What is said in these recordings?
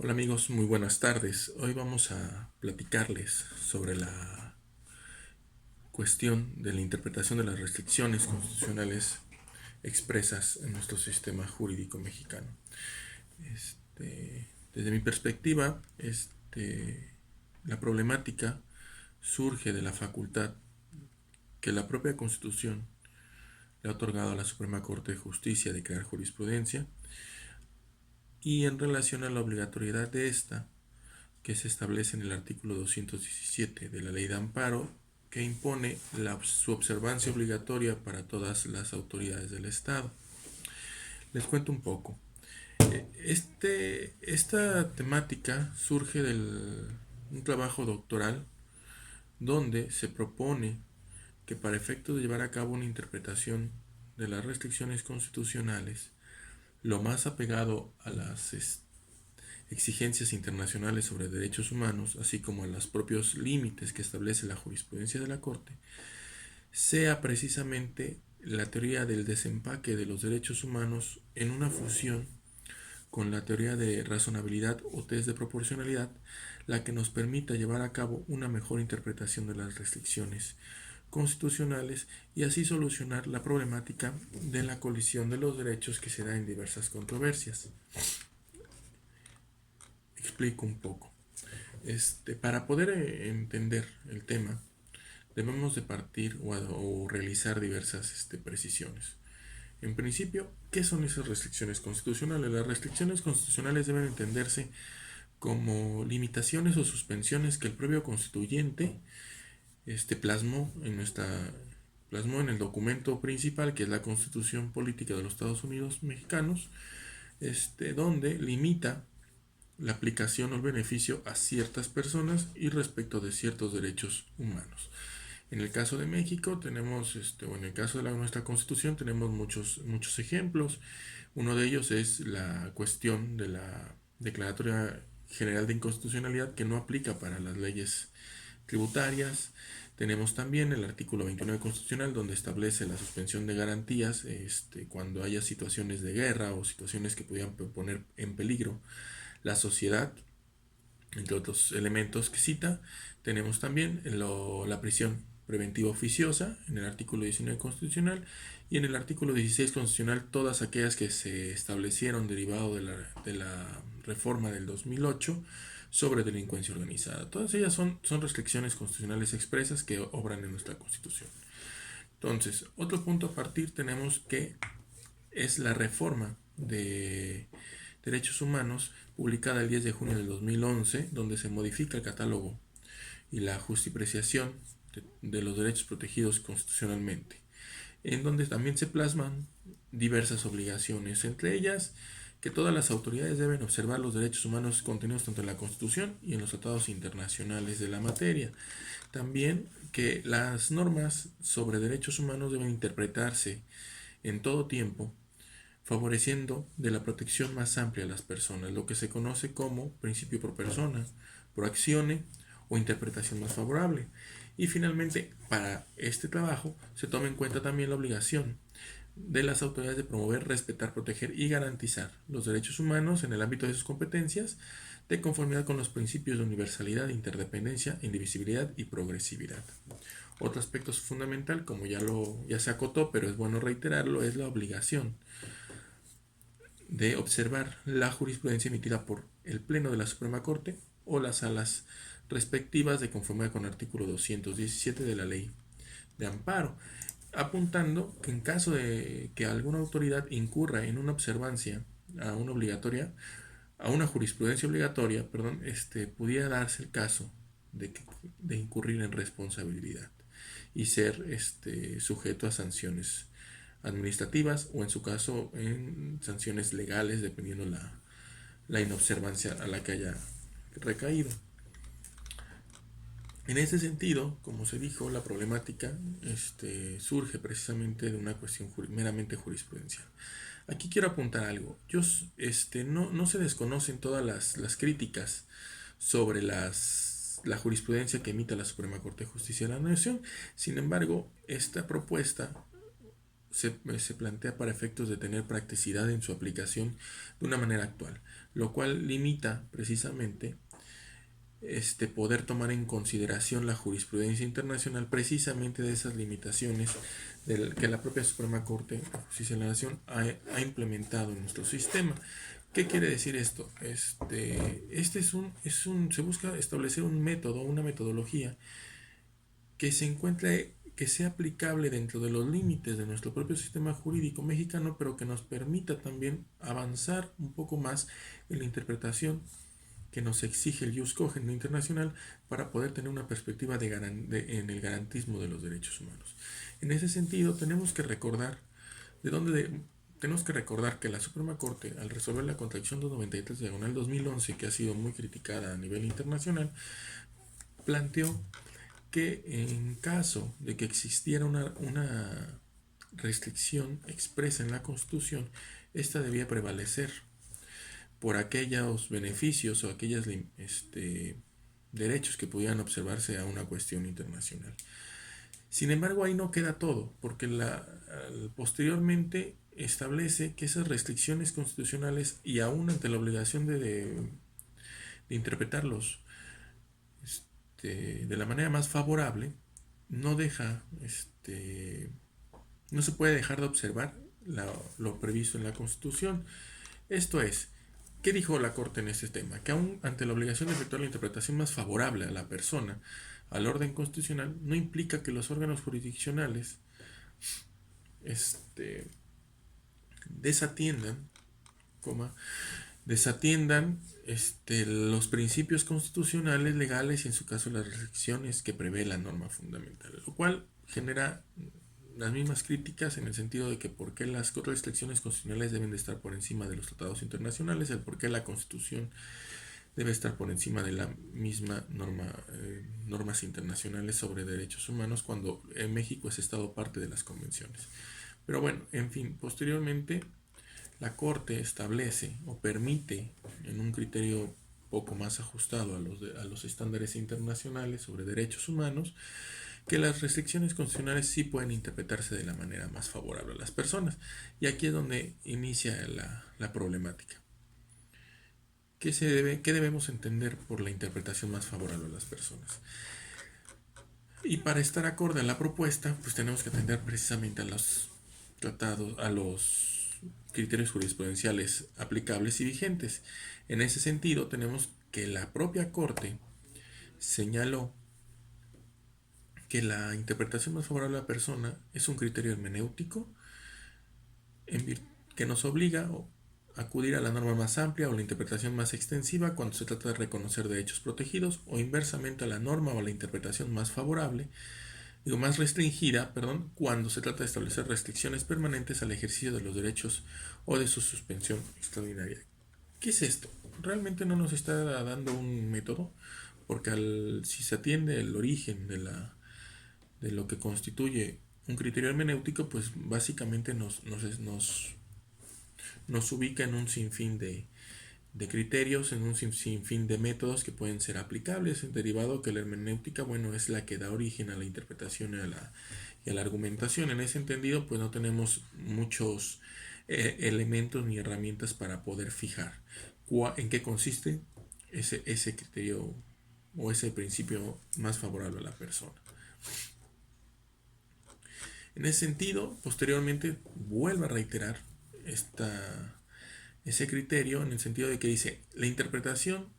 Hola amigos, muy buenas tardes. Hoy vamos a platicarles sobre la cuestión de la interpretación de las restricciones constitucionales expresas en nuestro sistema jurídico mexicano. Desde mi perspectiva, la problemática surge de la facultad que la propia Constitución le ha otorgado a la Suprema Corte de Justicia de crear jurisprudencia y en relación a la obligatoriedad de esta que se establece en el artículo 217 de la Ley de Amparo, que impone su observancia obligatoria para todas las autoridades del Estado. Les cuento un poco. Esta temática surge de un trabajo doctoral donde se propone que para efectos de llevar a cabo una interpretación de las restricciones constitucionales, lo más apegado a las exigencias internacionales sobre derechos humanos, así como a los propios límites que establece la jurisprudencia de la Corte, sea precisamente la teoría del desempaque de los derechos humanos en una fusión con la teoría de razonabilidad o test de proporcionalidad, la que nos permita llevar a cabo una mejor interpretación de las restricciones constitucionales y así solucionar la problemática de la colisión de los derechos que se da en diversas controversias. Explico un poco. Para poder entender el tema, debemos de partir o realizar diversas precisiones. En principio, ¿qué son esas restricciones constitucionales? Las restricciones constitucionales deben entenderse como limitaciones o suspensiones que el propio constituyente plasmó plasmó en el documento principal, que es la Constitución Política de los Estados Unidos Mexicanos, donde limita la aplicación o el beneficio a ciertas personas y respecto de ciertos derechos humanos. En el caso de México tenemos, o en el caso de nuestra Constitución tenemos muchos ejemplos. Uno de ellos es la cuestión de la Declaratoria General de Inconstitucionalidad, que no aplica para las leyes tributarias. Tenemos también el artículo 29 constitucional, donde establece la suspensión de garantías cuando haya situaciones de guerra o situaciones que pudieran poner en peligro la sociedad, entre otros elementos que cita. Tenemos también la prisión preventiva oficiosa en el artículo 19 constitucional, y en el artículo 16 constitucional todas aquellas que se establecieron derivado de la reforma del 2008 sobre delincuencia organizada. Todas ellas son restricciones constitucionales expresas que obran en nuestra Constitución. Entonces, otro punto a partir tenemos que es la reforma de Derechos Humanos, publicada el 10 de junio del 2011, donde se modifica el catálogo y la justipreciación de los derechos protegidos constitucionalmente, en donde también se plasman diversas obligaciones, entre ellas que todas las autoridades deben observar los derechos humanos contenidos tanto en la Constitución y en los tratados internacionales de la materia. También que las normas sobre derechos humanos deben interpretarse en todo tiempo favoreciendo de la protección más amplia a las personas, lo que se conoce como principio pro persona, pro actione o interpretación más favorable. Y finalmente, para este trabajo se toma en cuenta también la obligación de las autoridades de promover, respetar, proteger y garantizar los derechos humanos en el ámbito de sus competencias, de conformidad con los principios de universalidad, interdependencia, indivisibilidad y progresividad. Otro aspecto fundamental, como ya se acotó, pero es bueno reiterarlo, es la obligación de observar la jurisprudencia emitida por el Pleno de la Suprema Corte o las salas respectivas de conformidad con el artículo 217 de la Ley de Amparo, apuntando que en caso de que alguna autoridad incurra en una observancia a una jurisprudencia obligatoria, pudiera darse el caso de incurrir en responsabilidad y ser sujeto a sanciones administrativas o en su caso en sanciones legales, dependiendo la inobservancia a la que haya recaído. En ese sentido, como se dijo, la problemática surge precisamente de una cuestión meramente jurisprudencial. Aquí quiero apuntar algo. No se desconocen todas las críticas sobre la jurisprudencia que emite la Suprema Corte de Justicia de la Nación. Sin embargo, esta propuesta se plantea para efectos de tener practicidad en su aplicación de una manera actual, lo cual limita precisamente poder tomar en consideración la jurisprudencia internacional precisamente de esas limitaciones que la propia Suprema Corte de Justicia de la Nación ha implementado en nuestro sistema. ¿Qué quiere decir esto? Se busca establecer un método, una metodología que se encuentre, que sea aplicable dentro de los límites de nuestro propio sistema jurídico mexicano, pero que nos permita también avanzar un poco más en la interpretación que nos exige el Jus Cogens internacional para poder tener una perspectiva en el garantismo de los derechos humanos. En ese sentido, tenemos que recordar que la Suprema Corte, al resolver la contradicción 293/2011, que ha sido muy criticada a nivel internacional, planteó que en caso de que existiera una restricción expresa en la Constitución, esta debía prevalecer por aquellos beneficios o aquellos derechos que pudieran observarse a una cuestión internacional. Sin embargo, ahí no queda todo, porque posteriormente establece que esas restricciones constitucionales, y aún ante la obligación de interpretarlos de la manera más favorable, no no se puede dejar de observar lo previsto en la Constitución. Esto es, ¿qué dijo la Corte en este tema? Que aún ante la obligación de efectuar la interpretación más favorable a la persona, al orden constitucional, no implica que los órganos jurisdiccionales desatiendan, desatiendan los principios constitucionales legales y en su caso las restricciones que prevé la norma fundamental, lo cual genera las mismas críticas en el sentido de que por qué las restricciones constitucionales deben de estar por encima de los tratados internacionales, el por qué la Constitución debe estar por encima de la misma normas internacionales sobre derechos humanos cuando en México es Estado parte de las convenciones. Pero bueno, en fin, posteriormente la Corte establece o permite en un criterio poco más ajustado a los estándares internacionales sobre derechos humanos que las restricciones constitucionales sí pueden interpretarse de la manera más favorable a las personas. Y aquí es donde inicia la problemática. ¿Qué debemos entender por la interpretación más favorable a las personas? Y para estar acorde a la propuesta, pues tenemos que atender precisamente a los tratados, a los criterios jurisprudenciales aplicables y vigentes. En ese sentido, tenemos que la propia Corte señaló que la interpretación más favorable a la persona es un criterio hermenéutico que nos obliga a acudir a la norma más amplia o la interpretación más extensiva cuando se trata de reconocer derechos protegidos, o inversamente a la norma o a la interpretación más favorable, más restringida, cuando se trata de establecer restricciones permanentes al ejercicio de los derechos o de su suspensión extraordinaria. ¿Qué es esto? Realmente no nos está dando un método, porque si se atiende el origen de lo que constituye un criterio hermenéutico, pues básicamente nos ubica en un sinfín de criterios, en un sinfín de métodos que pueden ser aplicables, derivado que la hermenéutica, bueno, es la que da origen a la interpretación y a la argumentación. En ese entendido, pues no tenemos muchos elementos ni herramientas para poder fijar en qué consiste ese criterio o ese principio más favorable a la persona. En ese sentido, posteriormente vuelve a reiterar ese criterio en el sentido de que dice: la interpretación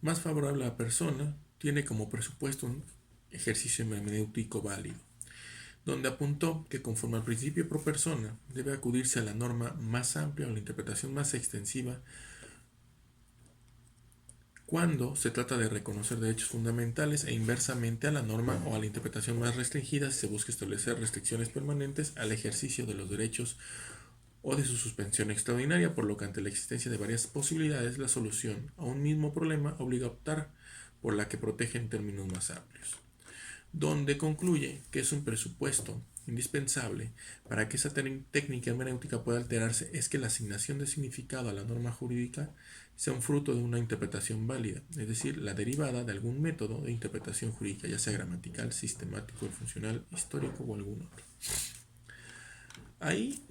más favorable a la persona tiene como presupuesto un ejercicio hermenéutico válido, donde apuntó que conforme al principio pro persona debe acudirse a la norma más amplia o la interpretación más extensiva cuando se trata de reconocer derechos fundamentales, e inversamente a la norma o a la interpretación más restringida si se busca establecer restricciones permanentes al ejercicio de los derechos o de su suspensión extraordinaria, por lo que ante la existencia de varias posibilidades, la solución a un mismo problema obliga a optar por la que protege en términos más amplios, donde concluye que es un presupuesto indispensable para que esa técnica hermenéutica pueda alterarse es que la asignación de significado a la norma jurídica sea un fruto de una interpretación válida, es decir, la derivada de algún método de interpretación jurídica, ya sea gramatical, sistemático, funcional, histórico o algún otro. Ahí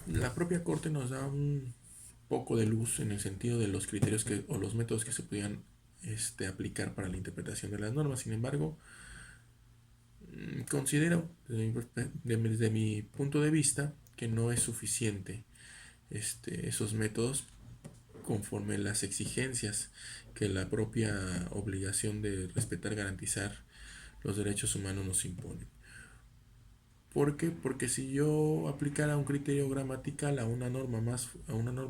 la propia Corte nos da un poco de luz en el sentido de los criterios o los métodos que se podían aplicar para la interpretación de las normas. Sin embargo, considero desde mi punto de vista que no es suficiente esos métodos conforme las exigencias que la propia obligación de respetar, garantizar los derechos humanos nos impone. ¿Por qué? Porque si yo aplicara un criterio gramatical a una norma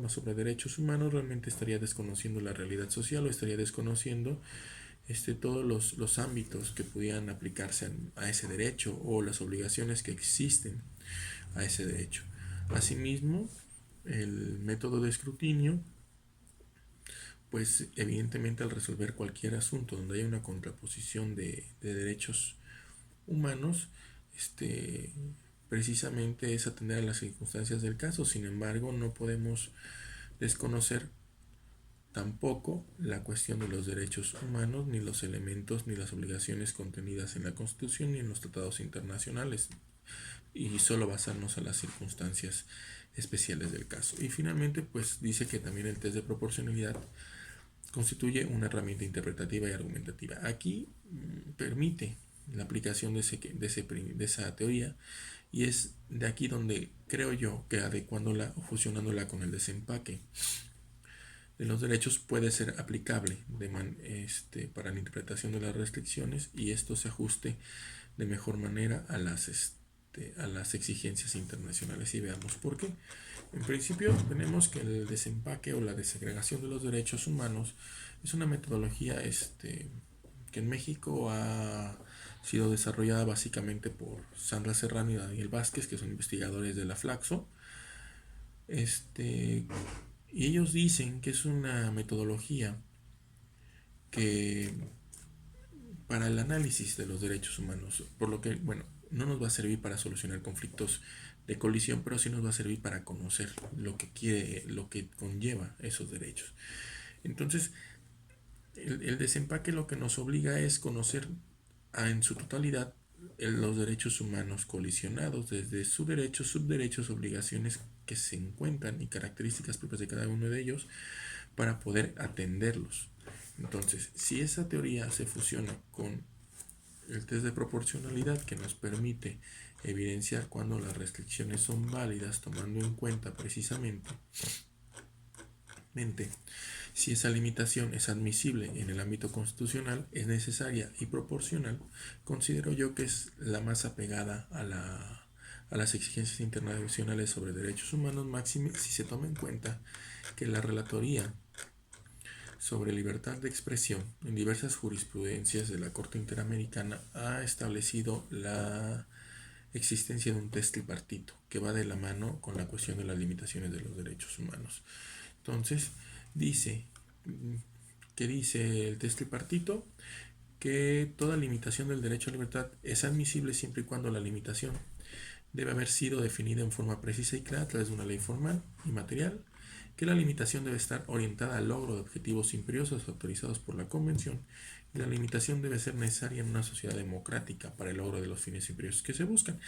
sobre derechos humanos, realmente estaría desconociendo la realidad social o estaría desconociendo todos los ámbitos que pudieran aplicarse a ese derecho o las obligaciones que existen a ese derecho. Asimismo, el método de escrutinio, pues evidentemente al resolver cualquier asunto donde haya una contraposición de derechos humanos, este, precisamente es atender a las circunstancias del caso. Sin embargo, no podemos desconocer tampoco la cuestión de los derechos humanos, ni los elementos ni las obligaciones contenidas en la Constitución ni en los tratados internacionales, y solo basarnos a las circunstancias especiales del caso. Y finalmente, pues dice que también el test de proporcionalidad constituye una herramienta interpretativa y argumentativa. Aquí permite la aplicación de esa teoría, y es de aquí donde creo yo que adecuándola o fusionándola con el desempaque de los derechos puede ser aplicable para la interpretación de las restricciones, y esto se ajuste de mejor manera a las exigencias internacionales. Y veamos por qué. En principio tenemos que el desempaque o la desagregación de los derechos humanos es una metodología que en México ha sido desarrollada básicamente por Sandra Serrano y Daniel Vázquez, que son investigadores de la Flaxo. Y ellos dicen que es una metodología que para el análisis de los derechos humanos, por lo que, bueno, no nos va a servir para solucionar conflictos de colisión, pero sí nos va a servir para conocer lo que conlleva esos derechos. Entonces, el desempaque lo que nos obliga es conocer en su totalidad los derechos humanos colisionados, desde sus derechos, subderechos, obligaciones que se encuentran y características propias de cada uno de ellos para poder atenderlos. Entonces, si esa teoría se fusiona con el test de proporcionalidad, que nos permite evidenciar cuando las restricciones son válidas, tomando en cuenta precisamente si esa limitación es admisible en el ámbito constitucional, es necesaria y proporcional, considero yo que es la más apegada a las exigencias internacionales sobre derechos humanos, máxime si se toma en cuenta que la relatoría sobre libertad de expresión en diversas jurisprudencias de la Corte Interamericana ha establecido la existencia de un test tripartito que va de la mano con la cuestión de las limitaciones de los derechos humanos. Entonces, dice el test tripartito que toda limitación del derecho a libertad es admisible siempre y cuando la limitación debe haber sido definida en forma precisa y clara a través de una ley formal y material, que la limitación debe estar orientada al logro de objetivos imperiosos autorizados por la Convención, y la limitación debe ser necesaria en una sociedad democrática para el logro de los fines imperiosos que se buscan,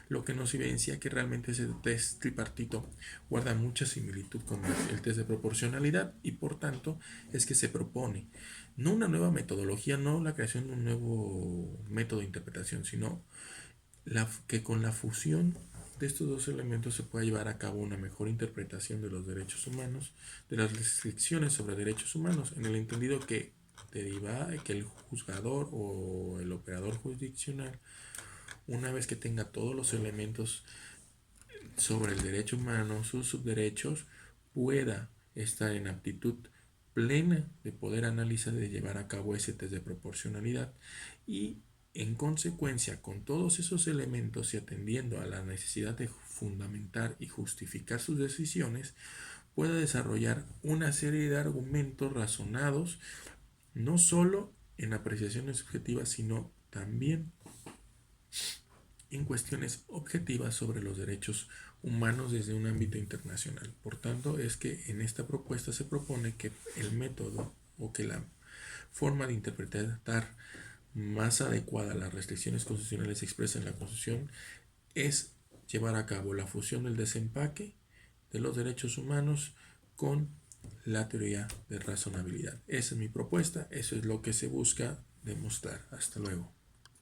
lo que nos evidencia que realmente ese test tripartito guarda mucha similitud con el test de proporcionalidad, y por tanto es que se propone no una nueva metodología, no la creación de un nuevo método de interpretación, sino que con la fusión de estos dos elementos se pueda llevar a cabo una mejor interpretación de los derechos humanos, de las restricciones sobre derechos humanos, en el entendido que deriva que el juzgador o el operador jurisdiccional, una vez que tenga todos los elementos sobre el derecho humano, sus subderechos, pueda estar en aptitud plena de poder analizar y de llevar a cabo ese test de proporcionalidad, y en consecuencia, con todos esos elementos y atendiendo a la necesidad de fundamentar y justificar sus decisiones, pueda desarrollar una serie de argumentos razonados, no solo en apreciaciones subjetivas, sino también en cuestiones objetivas sobre los derechos humanos desde un ámbito internacional. Por tanto, es que en esta propuesta se propone que el método o que la forma de interpretar más adecuada a las restricciones constitucionales expresas en la Constitución es llevar a cabo la fusión del desempaque de los derechos humanos con la teoría de razonabilidad. Esa es mi propuesta, eso es lo que se busca demostrar. Hasta luego.